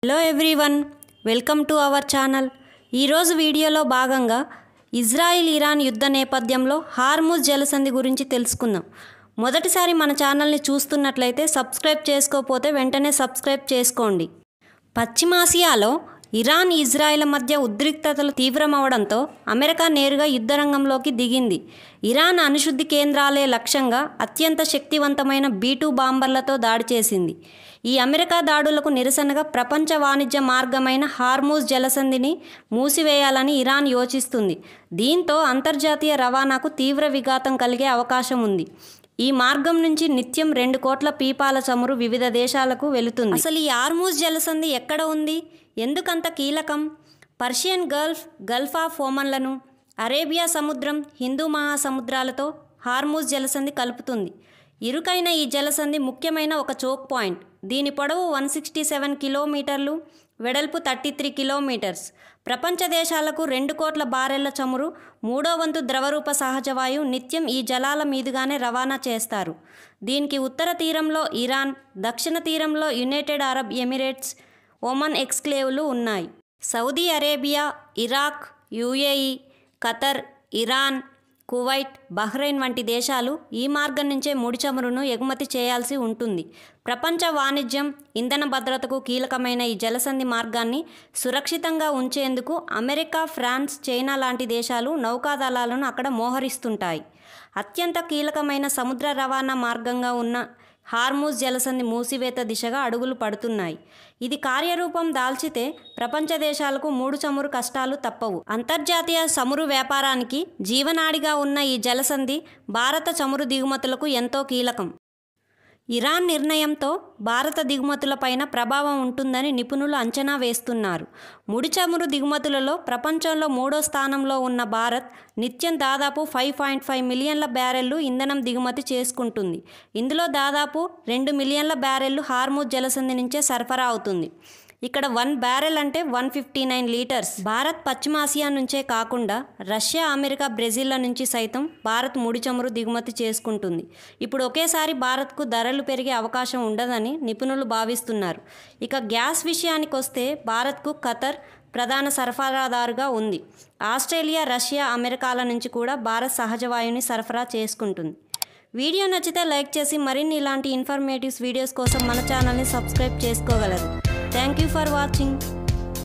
Hello everyone, welcome to our channel. ఈరోజు వీడియోలో భాగంగా ఇజ్రాయిల్ ఇరాన్ యుద్ధ నేపథ్యంలో హార్ముజ్ జలసంధి గురించి తెలుసుకుందాం. మొదటిసారి మన ఛానల్ని చూస్తున్నట్లయితే సబ్స్క్రైబ్ చేసుకోకపోతే వెంటనే సబ్స్క్రైబ్ చేసుకోండి. పశ్చిమాసియాలో ఇరాన్ ఇజ్రాయిల్ మధ్య ఉద్రిక్తతలు తీవ్రమవడంతో అమెరికా నేరుగా యుద్ధరంగంలోకి దిగింది. ఇరాన్ అణుశుద్ధి కేంద్రాలే లక్ష్యంగా అత్యంత శక్తివంతమైన B-2 బాంబర్లతో దాడి చేసింది. ఈ అమెరికా దాడులకు నిరసనగా ప్రపంచ వాణిజ్య మార్గమైన హార్ముజ్ జలసంధిని మూసివేయాలని ఇరాన్ యోచిస్తుంది. దీంతో అంతర్జాతీయ రవాణాకు తీవ్ర విఘాతం కలిగే అవకాశం ఉంది. ఈ మార్గం నుంచి నిత్యం 2 కోట్ల పీపాల చమురు వివిధ దేశాలకు వెళుతుంది. అసలు ఈ హార్ముజ్ జలసంధి ఎక్కడ ఉంది, ఎందుకంత కీలకం? పర్షియన్ గల్ఫ్ ఆఫ్ ఓమన్లను అరేబియా సముద్రం, హిందూ మహాసముద్రాలతో హార్ముజ్ జలసంధి కలుపుతుంది. ఇరుకైన ఈ జలసంధి ముఖ్యమైన ఒక చోక్ పాయింట్. దీని పొడవు 167 కిలోమీటర్లు, వెడల్పు 33 కిలోమీటర్స్. ప్రపంచ దేశాలకు 2 కోట్ల బారెళ్ల చమురు, 3వ వంతు ద్రవరూప సహజవాయువు నిత్యం ఈ జలాల మీదుగానే రవాణా చేస్తారు. దీనికి ఉత్తర తీరంలో ఇరాన్, దక్షిణ తీరంలో యునైటెడ్ అరబ్ ఎమిరేట్స్, ఒమన్ ఎక్స్క్లేవ్లు ఉన్నాయి. Saudi Arabia, Iraq, UAE, Qatar, Iran, Kuwait, Bahrain వంటి దేశాలు ఈ మార్గం నుంచే ముడి చమురును ఎగుమతి చేయాల్సి ఉంటుంది. ప్రపంచ వాణిజ్యం, ఇంధన భద్రతకు కీలకమైన ఈ జలసంధి మార్గాన్ని సురక్షితంగా ఉంచేందుకు అమెరికా, ఫ్రాన్స్, చైనా లాంటి దేశాలు నౌకాదళాలను అక్కడ మోహరిస్తుంటాయి. అత్యంత కీలకమైన సముద్ర రవాణా మార్గంగా ఉన్న హార్ముజ్ జలసంధి మూసివేత దిశగా అడుగులు పడుతున్నాయి. ఇది కార్యరూపం దాల్చితే ప్రపంచ దేశాలకు 3 చమురు కష్టాలు తప్పవు. అంతర్జాతీయ చమురు వ్యాపారానికి జీవనాడిగా ఉన్న ఈ జలసంధి భారత చమురు దిగుమతులకు ఎంతో కీలకం. ఇరాన్ నిర్ణయంతో భారత దిగుమతులపైన ప్రభావం ఉంటుందని నిపుణులు అంచనా వేస్తున్నారు. ముడి చమురు దిగుమతులలో ప్రపంచంలో 3వ స్థానంలో ఉన్న భారత్ నిత్యం దాదాపు 5.5 మిలియన్ల బ్యారెళ్లు ఇంధనం దిగుమతి చేసుకుంటుంది. ఇందులో దాదాపు 2 మిలియన్ల బ్యారెళ్లు హార్ముజ్ జలసంధి నుంచే సరఫరా అవుతుంది. ఇక్కడ 1 బ్యారెల్ అంటే 159 లీటర్స్. భారత్ పశ్చిమాసియా నుంచే కాకుండా రష్యా, అమెరికా, బ్రెజిల్ల నుంచి సైతం భారత్ ముడి చమురు దిగుమతి చేసుకుంటుంది. ఇప్పుడు ఒకేసారి భారత్కు ధరలు పెరిగే అవకాశం ఉండదని నిపుణులు భావిస్తున్నారు. ఇక గ్యాస్ విషయానికి వస్తే భారత్కు ఖతర్ ప్రధాన సరఫరాదారుగా ఉంది. ఆస్ట్రేలియా, రష్యా, అమెరికాల నుంచి కూడా భారత్ సహజవాయువుని సరఫరా చేసుకుంటుంది. వీడియో నచ్చితే లైక్ చేసి మరిన్ని ఇలాంటి ఇన్ఫర్మేటివ్ వీడియోస్ కోసం మన ఛానల్ని సబ్స్క్రైబ్ చేసుకోగలరు. Thank you for watching.